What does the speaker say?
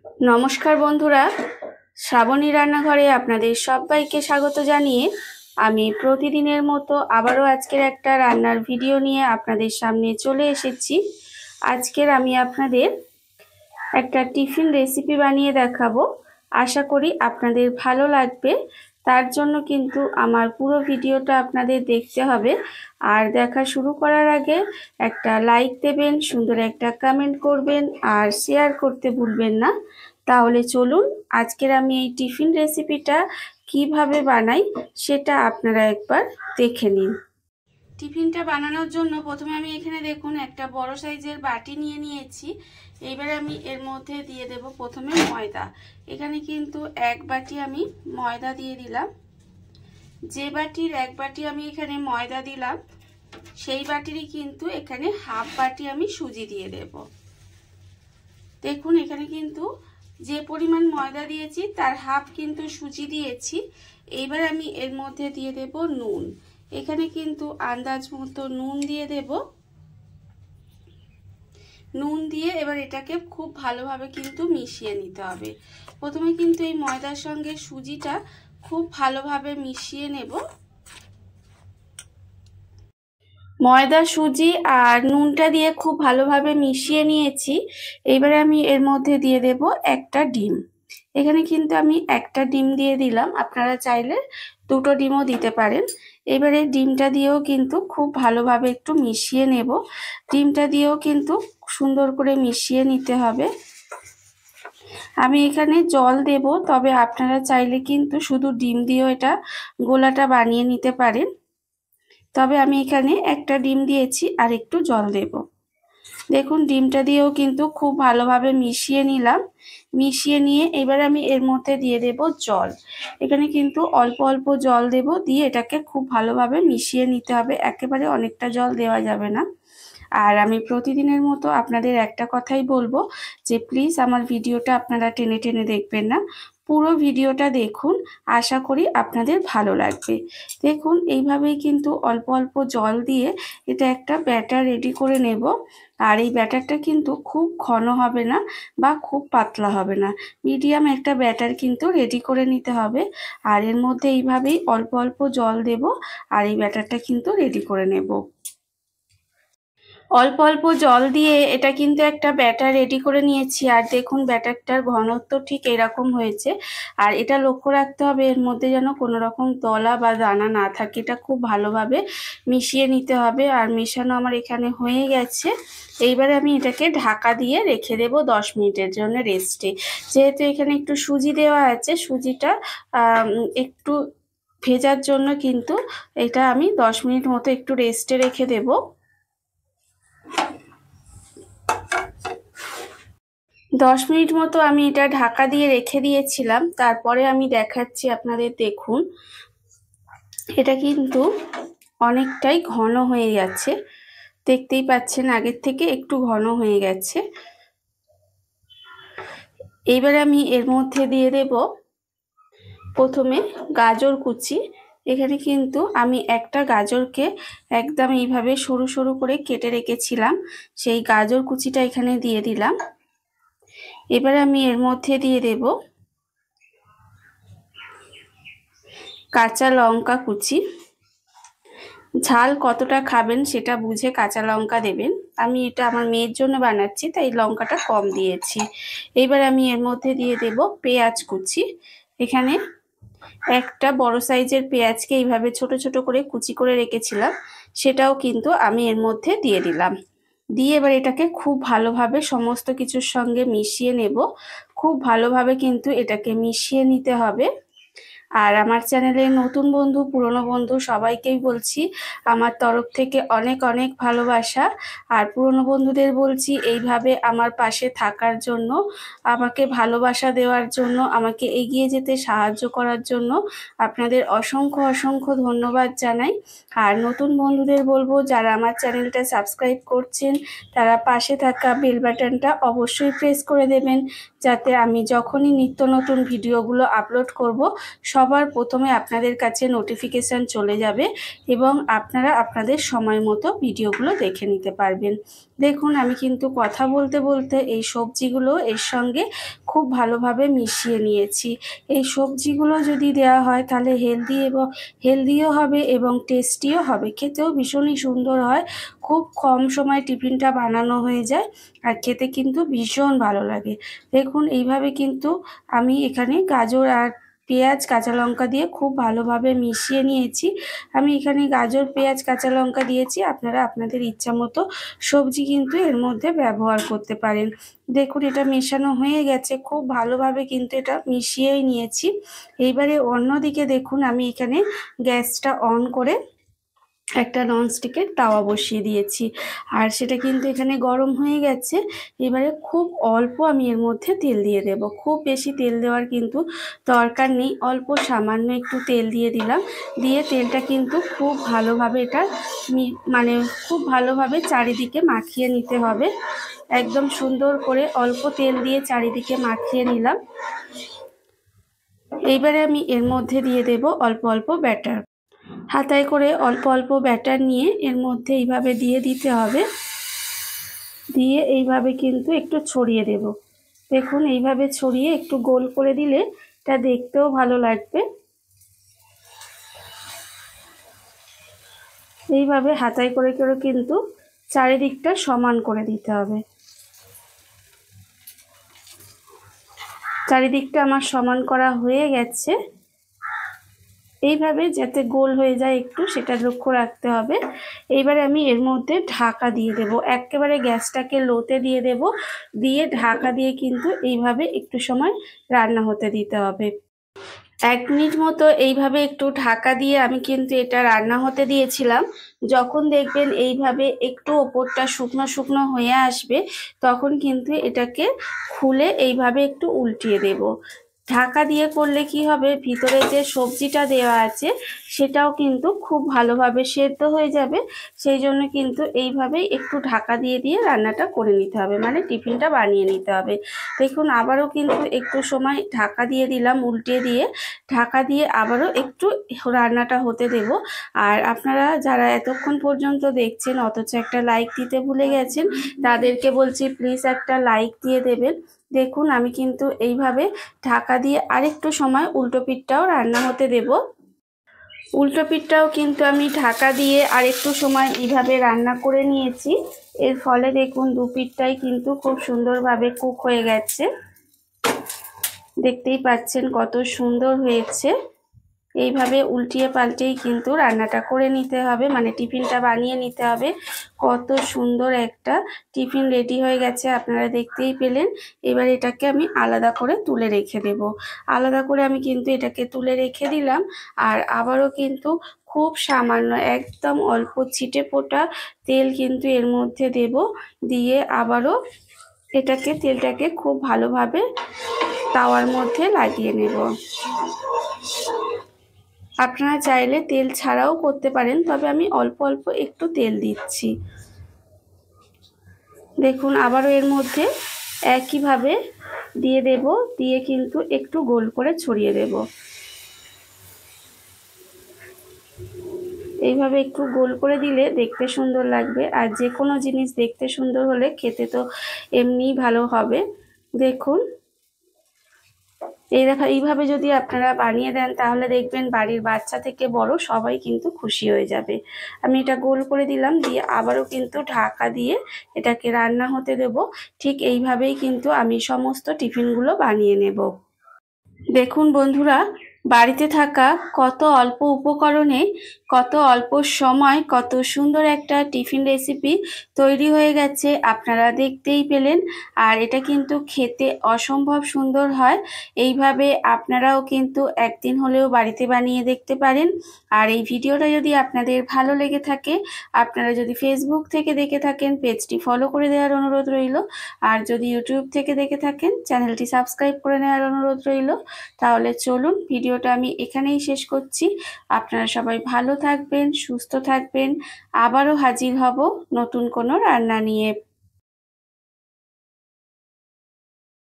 নমস্কার বন্ধুরা, শ্রাবণী রান্নাঘরে আপনাদের সবাইকে স্বাগত জানিয়ে আমি প্রতিদিনের মতো আবারও আজকের একটা রান্নার ভিডিও নিয়ে আপনাদের সামনে চলে এসেছি। আজকের আমি আপনাদের একটা টিফিন রেসিপি বানিয়ে দেখাবো। আশা করি আপনাদের ভালো লাগবে। তার জন্য কিন্তু আমার পুরো ভিডিওটা আপনাদের দেখতে হবে। আর দেখা শুরু করার আগে একটা লাইক দেবেন, সুন্দর একটা কমেন্ট করবেন আর শেয়ার করতে ভুলবেন না। তাহলে চলুন আজকের আমি এই টিফিন রেসিপিটা কিভাবে বানাই সেটা আপনারা একবার দেখে নিন। টিফিনটা বানানোর জন্য প্রথমে আমি এখানে দেখুন একটা বড় সাইজের বাটি নিয়ে নিয়েছি। এইবারে আমি এর মধ্যে দিয়ে দেব প্রথমে ময়দা। এখানে কিন্তু এক বাটি আমি ময়দা দিয়ে দিলাম। যে বাটির এক বাটি আমি এখানে ময়দা দিলাম সেই বাটিরই কিন্তু এখানে হাফ বাটি আমি সুজি দিয়ে দেব। দেখুন এখানে কিন্তু যে পরিমাণ ময়দা দিয়েছি তার হাফ কিন্তু সুজি দিয়েছি। এইবার আমি এর মধ্যে দিয়ে দেব নুন। এখানে কিন্তু আন্দাজ মতো নুন দিয়ে দেব। নুন দিয়ে এবার এটাকে খুব ভালোভাবে কিন্তু মিশিয়ে নিতে হবে। প্রথমে কিন্তু এই ময়দার সঙ্গে সুজিটা খুব ভালোভাবে মিশিয়ে নেব। ময়দা, সুজি আর নুনটা দিয়ে খুব ভালোভাবে মিশিয়ে নিয়েছি। এবারে আমি এর মধ্যে দিয়ে দেব একটা ডিম। এখানে কিন্তু আমি একটা ডিম দিয়ে দিলাম, আপনারা চাইলে দুটো ডিমও দিতে পারেন। এবারে ডিমটা দিয়েও কিন্তু খুব ভালোভাবে একটু মিশিয়ে নেব। ডিমটা দিয়েও কিন্তু সুন্দর করে মিশিয়ে নিতে হবে। আমি এখানে জল দেব, তবে আপনারা চাইলে কিন্তু শুধু ডিম দিয়েও এটা গোলাটা বানিয়ে নিতে পারেন। তবে আমি এখানে একটা ডিম দিয়েছি আর একটু জল দেব। দেখুন ডিমটা দিয়েও কিন্তু খুব ভালোভাবে মিশিয়ে নিলাম। মিশিয়ে নিয়ে এবার আমি এর মধ্যে দিয়ে দেব জল। এখানে কিন্তু অল্প অল্প জল দেব, দিয়ে এটাকে খুব ভালোভাবে মিশিয়ে নিতে হবে। একেবারে অনেকটা জল দেওয়া যাবে না। আর আমি প্রতিদিনের মতো আপনাদের একটা কথাই বলবো যে প্লিজ আমার ভিডিওটা আপনারা টেনে টেনে দেখবেন না, পুরো ভিডিওটা দেখুন। আশা করি আপনাদের ভালো লাগবে। দেখুন এইভাবেই কিন্তু অল্প অল্প জল দিয়ে এটা একটা ব্যাটার রেডি করে নেব। আর এই ব্যাটারটা কিন্তু খুব ঘন হবে না বা খুব পাতলা হবে না, মিডিয়াম একটা ব্যাটার কিন্তু রেডি করে নিতে হবে। আর এর মধ্যে এইভাবেই অল্প অল্প জল দেব আর এই ব্যাটারটা কিন্তু রেডি করে নেব। অল্প অল্প জল দিয়ে এটা কিন্তু একটা ব্যাটার রেডি করে নিয়েছি। আর দেখুন ব্যাটারটার ঘনত্ব ঠিক এরকম হয়েছে। আর এটা লক্ষ্য রাখতে হবে এর মধ্যে যেন কোনো রকম দলা বা দানা না থাকে। এটা খুব ভালোভাবে মিশিয়ে নিতে হবে। আর মেশানো আমার এখানে হয়ে গেছে। এইবারে আমি এটাকে ঢাকা দিয়ে রেখে দেব 10 মিনিটের জন্য রেস্টে। যেহেতু এখানে একটু সুজি দেওয়া আছে, সুজিটা একটু ভেজার জন্য কিন্তু এটা আমি 10 মিনিট মতো একটু রেস্টে রেখে দেব। 10 মিনিট মতো আমি এটা ঢাকা দিয়ে রেখে দিয়েছিলাম। তারপরে আমি দেখাচ্ছি আপনাদের। দেখুন এটা কিন্তু অনেকটাই ঘন হয়ে যাচ্ছে, দেখতেই পাচ্ছেন আগের থেকে একটু ঘন হয়ে গেছে। এইবার আমি এর মধ্যে দিয়ে দেব প্রথমে গাজর কুচি। এখানে কিন্তু আমি একটা গাজরকে একদম এইভাবে সরু সরু করে কেটে রেখেছিলাম, সেই গাজর কুচিটা এখানে দিয়ে দিলাম। এবার আমি এর মধ্যে দিয়ে দেব কাঁচা লঙ্কা কুচি। ঝাল কতটা খাবেন সেটা বুঝে কাঁচা লঙ্কা দেবেন। আমি এটা আমার মেয়ের জন্য বানাচ্ছি তাই লঙ্কাটা কম দিয়েছি। এবার আমি এর মধ্যে দিয়ে দেব পেঁয়াজ কুচি। এখানে একটা বড় সাইজের পেঁয়াজকে এইভাবে ছোট ছোট করে কুচি করে রেখেছিলাম, সেটাও কিন্তু আমি এর মধ্যে দিয়ে দিলাম। দিয়ে এবার এটাকে খুব ভালোভাবে সমস্ত কিছুর সঙ্গে মিশিয়ে নেব। খুব ভালোভাবে কিন্তু এটাকে মিশিয়ে নিতে হবে। আর আমার চ্যানেলে নতুন বন্ধু, পুরনো বন্ধু সবাইকেই বলছি আমার তরফ থেকে অনেক অনেক ভালোবাসা। আর পুরনো বন্ধুদের বলছি এইভাবে আমার পাশে থাকার জন্য, আমাকে ভালোবাসা দেওয়ার জন্য, আমাকে এগিয়ে যেতে সাহায্য করার জন্য আপনাদের অসংখ্য অসংখ্য ধন্যবাদ জানাই। আর নতুন বন্ধুদের বলবো যারা আমার চ্যানেলটা সাবস্ক্রাইব করছেন তারা পাশে থাকা বেল বাটনটা অবশ্যই প্রেস করে দেবেন, যাতে আমি যখনই নিত্য নতুন ভিডিওগুলো আপলোড করব সবার প্রথমে আপনাদের কাছে নোটিফিকেশান চলে যাবে এবং আপনারা আপনাদের সময় মতো ভিডিওগুলো দেখে নিতে পারবেন। দেখুন আমি কিন্তু কথা বলতে বলতে এই সবজিগুলো এর সঙ্গে খুব ভালোভাবে মিশিয়ে নিয়েছি। এই সবজিগুলো যদি দেওয়া হয় তাহলে হেলদিও হবে এবং টেস্টিও হবে, খেতেও ভীষণই সুন্দর হয়। খুব কম সময়ে টিফিনটা বানানো হয়ে যায় আর খেতে কিন্তু ভীষণ ভালো লাগে। দেখুন এইভাবে কিন্তু আমি এখানে গাজর আর পেঁয়াজ কাঁচা লঙ্কা দিয়ে খুব ভালোভাবে মিশিয়ে নিয়েছি। আমি এখানে গাজর পেঁয়াজ কাঁচা লঙ্কা দিয়েছি, আপনারা আপনাদের ইচ্ছা মতো সবজি কিন্তু এর মধ্যে ব্যবহার করতে পারেন। দেখুন এটা মেশানো হয়ে গেছে, খুব ভালোভাবে কিন্তু এটা মিশিয়েই নিয়েছি। এইবারে অন্যদিকে দেখুন আমি এখানে গ্যাসটা অন করে একটা ননস্টিকের তাওয়া বসিয়ে দিয়েছি আর সেটা কিন্তু এখানে গরম হয়ে গেছে। এবারে খুব অল্প আমি এর মধ্যে তেল দিয়ে দেব, খুব বেশি তেল দেওয়ার কিন্তু দরকার নেই, অল্প সামান্য একটু তেল দিয়ে দিলাম। দিয়ে তেলটা কিন্তু খুব ভালোভাবে এটা খুব ভালোভাবে চারিদিকে মাখিয়ে নিতে হবে। একদম সুন্দর করে অল্প তেল দিয়ে চারিদিকে মাখিয়ে নিলাম। এইবারে আমি এর মধ্যে দিয়ে দেব অল্প অল্প ব্যাটার। হাতায় করে অল্প অল্প ব্যাটার নিয়ে এর মধ্যে এইভাবে দিয়ে দিতে হবে। দিয়ে এইভাবে কিন্তু একটু ছড়িয়ে দেব। দেখুন এইভাবে ছড়িয়ে একটু গোল করে দিলে এটা দেখতেও ভালো লাগবে। এইভাবে হাতায় করে করে কিন্তু চারিদিকটা সমান করে দিতে হবে। চারিদিকটা আমার সমান করা হয়ে গেছে। এইভাবে যাতে গোল হয়ে যায় একটু সেটা লক্ষ্য রাখতে হবে। এইবারে আমি এর মধ্যে ঢাকা দিয়ে দেব, একেবারে গ্যাসটাকে লোতে দিয়ে দেব, দিয়ে ঢাকা দিয়ে কিন্তু এইভাবে একটু সময় রান্না হতে দিতে হবে। 1 মিনিট মতো এইভাবে একটু ঢাকা দিয়ে আমি কিন্তু এটা রান্না হতে দিয়েছিলাম। যখন দেখবেন এইভাবে একটু ওপরটা শুকনো শুকনো হয়ে আসবে তখন কিন্তু এটাকে খুলে এইভাবে একটু উল্টিয়ে দেব। ঢাকা দিয়ে করলে কি হবে, ভিতরে যে সবজিটা দেওয়া আছে সেটাও কিন্তু খুব ভালোভাবে সেদ্ধ হয়ে যাবে। সেই জন্য কিন্তু এইভাবেই একটু ঢাকা দিয়ে দিয়ে রান্নাটা করে নিতে হবে, মানে টিফিনটা বানিয়ে নিতে হবে। দেখুন আবারও কিন্তু একটু সময় ঢাকা দিয়ে দিলাম, উল্টে দিয়ে ঢাকা দিয়ে আবারও একটু রান্নাটা হতে দেব। আর আপনারা যারা এতক্ষণ পর্যন্ত দেখছেন অথচ একটা লাইক দিতে ভুলে গেছেন তাদেরকে বলছি প্লিজ একটা লাইক দিয়ে দেবেন। দেখুন আমি কিন্তু এইভাবে ঢাকা দিয়ে আরেকটু সময় উল্টো পিঠটাও রান্না হতে দেব। উল্টো পিঠটাও কিন্তু আমি ঢাকা দিয়ে আরেকটু সময় এইভাবে রান্না করে নিয়েছি। এর ফলে দেখুন দু পিঠটাই কিন্তু খুব সুন্দরভাবে কুক হয়ে গেছে। দেখতেই পাচ্ছেন কত সুন্দর হয়েছে। এইভাবে উল্টিয়ে পাল্টেই কিন্তু রান্নাটা করে নিতে হবে, মানে টিফিনটা বানিয়ে নিতে হবে। কত সুন্দর একটা টিফিন রেডি হয়ে গেছে আপনারা দেখতেই পেলেন। এবার এটাকে আমি আলাদা করে তুলে রেখে দেব। আলাদা করে আমি কিন্তু এটাকে তুলে রেখে দিলাম। আর আবারও কিন্তু খুব সামান্য একদম অল্প ছিটে ফোটা তেল কিন্তু এর মধ্যে দেব। দিয়ে আবারও তেলটাকে খুব ভালোভাবে তাওয়ার মধ্যে লাগিয়ে নেব। আপনারা চাইলে তেল ছাড়াও করতে পারেন, তবে আমি অল্প অল্প একটু তেল দিচ্ছি। দেখুন আবারও এর মধ্যে একইভাবে দিয়ে দেব, দিয়ে কিন্তু একটু গোল করে ছড়িয়ে দেব। এইভাবে একটু গোল করে দিলে দেখতে সুন্দর লাগবে, আর যে কোনো জিনিস দেখতে সুন্দর হলে খেতে তো এমনিই ভালো হবে। দেখুন এইভাবে যদি আপনারা বানিয়ে দেন তাহলে দেখবেন বাড়ির বাচ্চা থেকে বড় সবাই কিন্তু খুশি হয়ে যাবে। আমি এটা গোল করে দিলাম, দিয়ে আবারও কিন্তু ঢাকা দিয়ে এটাকে রান্না হতে দেব। ঠিক এইভাবেই কিন্তু আমি সমস্ত টিফিনগুলো বানিয়ে নেব। দেখুন বন্ধুরা, বাড়িতে থাকা কত অল্প উপকরণে কত অল্প সময় কত সুন্দর একটা টিফিন রেসিপি তৈরি হয়ে গেছে আপনারা দেখতেই পেলেন। আর এটা কিন্তু খেতে অসম্ভব সুন্দর হয়। এইভাবে আপনারাও কিন্তু একদিন হলেও বাড়িতে বানিয়ে দেখতে পারেন। আর এই ভিডিওটা যদি আপনাদের ভালো লেগে থাকে, আপনারা যদি ফেসবুক থেকে দেখে থাকেন পেজটি ফলো করে দেওয়ার অনুরোধ রইল। আর যদি ইউটিউব থেকে দেখে থাকেন চ্যানেলটি সাবস্ক্রাইব করে নেওয়ার অনুরোধ রইল। তাহলে চলুন ভিডিওটা আমি এখানেই শেষ করছি। আপনারা সবাই ভালো থাকবেন, সুস্থ থাকবেন। আবারও হাজির হব নতুন কোনো রান্না নিয়ে।